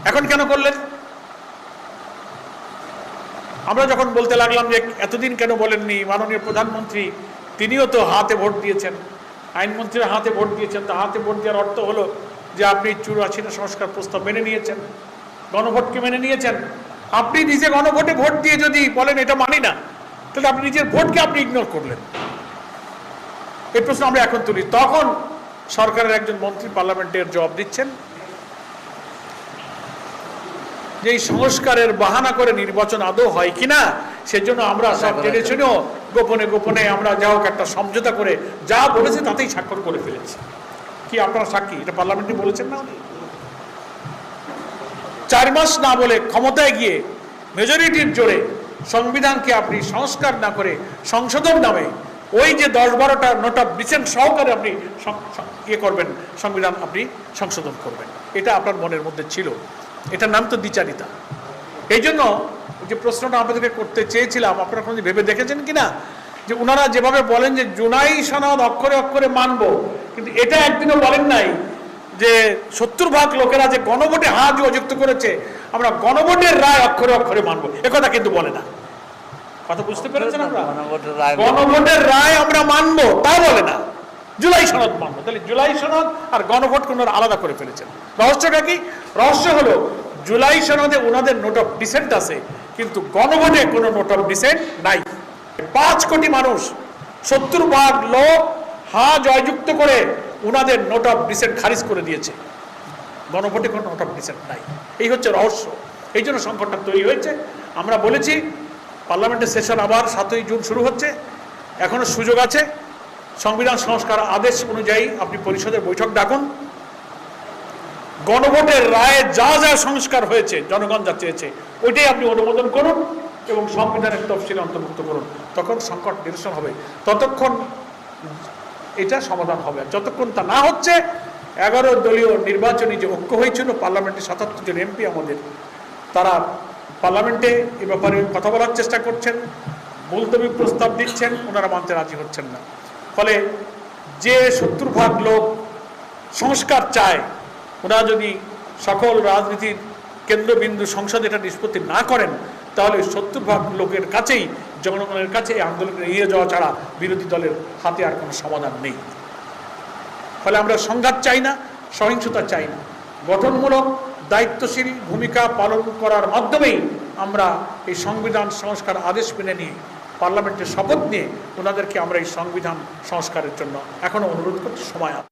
এখন কেন করলেন? আমরা যখন বলতে লাগলাম যে এতদিন কেন বলেননি, মাননীয় প্রধানমন্ত্রী তিনিও তো হাতে ভোট দিয়েছেন, আইনমন্ত্রীরা হাতে ভোট দিয়েছেন, তা হাতে ভোট দেওয়ার অর্থ হলো যে আপনি 84 সংস্কার প্রস্তাব মেনে নিয়েছেন, গণভোটকে মেনে নিয়েছেন। আপনি নিজে গণভোটে ভোট দিয়ে যদি বলেন এটা মানি না, তাহলে আপনি নিজের ভোটকে আপনি ইগনোর করলেন। এই প্রশ্ন আমরা এখন তুলি। তখন সরকারের একজন মন্ত্রী পার্লামেন্টের জবাব দিচ্ছেন যে এই সংস্কারের বাহানা করে নির্বাচন আদৌ হয় কিনা সেজন্য আমরা সব জেনে শুনেও গোপনে গোপনে আমরা যা হোক একটা সমঝোতা করে যা বলেছে তাতেই স্বাক্ষর করে ফেলেছি। কি আপনারা সাক্ষী? এটা পার্লামেন্টে বলেছেন না উনি? 4 মাস না বলে ক্ষমতায় গিয়ে মেজরিটির জোরে সংবিধানকে আপনি সংস্কার না করে সংশোধন নামে ওই যে 10-12টা নোট অফ ডিসেন্ট সহকারে আপনি ইয়ে করবেন, সংবিধান আপনি সংশোধন করবেন, এটা আপনার মনের মধ্যে ছিল। এটার নাম তো দ্বিচারিতা। এই জন্য যে প্রশ্নটা আপনাদেরকে করতে চেয়েছিলাম, আপনারা কোনো ভেবে দেখেছেন কিনা যে ওনারা যেভাবে বলেন যে জুলাই সনদ অক্ষরে অক্ষরে মানব, কিন্তু এটা একদিনও বলেন নাই যে 70% লোকেরা যে গণভোটে হা যুক্ত করেছে আমরা গণভোটের রায় অক্ষরে অক্ষরে মানব, একথা কিন্তু বলে না। কথা বুঝতে পেরেছেন? আমরা গণভোটের রায় আমরা মানব তা বলে না, জুলাই সনদ মানব। তাহলে জুলাই সনদ আর গণভোট কোন আলাদা করে ফেলেছেন। রহস্যটা কি? রহস্য হলো জুলাই সনদে ওনাদের নোট অফ ডিসেন্ট আছে, কিন্তু গণভোটে কোনো নোট অফ ডিসেন্ট নাই। 5 কোটি মানুষ 70% লোক হা জয়যুক্ত করে ওনাদের নোট অফ ডিসেন্ট খারিজ করে দিয়েছে, গণভোটে কোনো নোট অফ ডিসেন্ট নাই। এই হচ্ছে রহস্য। এই জন্য সংকটটা তৈরি হয়েছে। আমরা বলেছি পার্লামেন্টের সেশন আবার 7ই জুন শুরু হচ্ছে, এখনো সুযোগ আছে। সংবিধান সংস্কার আদেশ অনুযায়ী আপনি পরিষদের বৈঠক ডাকুন, গণভোটের রায়ে যা যা সংস্কার হয়েছে জনগণ যা চেয়েছে ওইটাই আপনি অনুমোদন করুন এবং সংবিধানের তফসিলে অন্তর্ভুক্ত করুন। তখন সংকট নিরসন হবে, ততক্ষণ এটা সমাধান হবে। যতক্ষণ তা না হচ্ছে, 11 দলীয় নির্বাচনী যে ঐক্য হয়েছিল, পার্লামেন্টে 77 জন এমপি আমাদের, তারা পার্লামেন্টে এ ব্যাপারে কথা বলার চেষ্টা করছেন, মুলতবি প্রস্তাব দিচ্ছেন, ওনারা মানতে রাজি হচ্ছেন না। ফলে যে 70% লোক সংস্কার চায়, ওনারা যদি সকল রাজনীতির কেন্দ্রবিন্দু সংসদ এটা নিষ্পত্তি না করেন, তাহলে 70% লোকের কাছেই, জনগণের কাছে এই আন্দোলনে এগিয়ে যাওয়া ছাড়া বিরোধী দলের হাতে আর কোনো সমাধান নেই। ফলে আমরা সংঘাত চাই না, সহিংসতা চাই না। গঠনমূলক দায়িত্বশীল ভূমিকা পালন করার মাধ্যমেই আমরা এই সংবিধান সংস্কার আদেশ মেনে নিয়ে পার্লামেন্টের শপথ নিয়ে ওনাদেরকে আমরা এই সংবিধান সংস্কারের জন্য এখনো অনুরোধ করতে সময় আছে।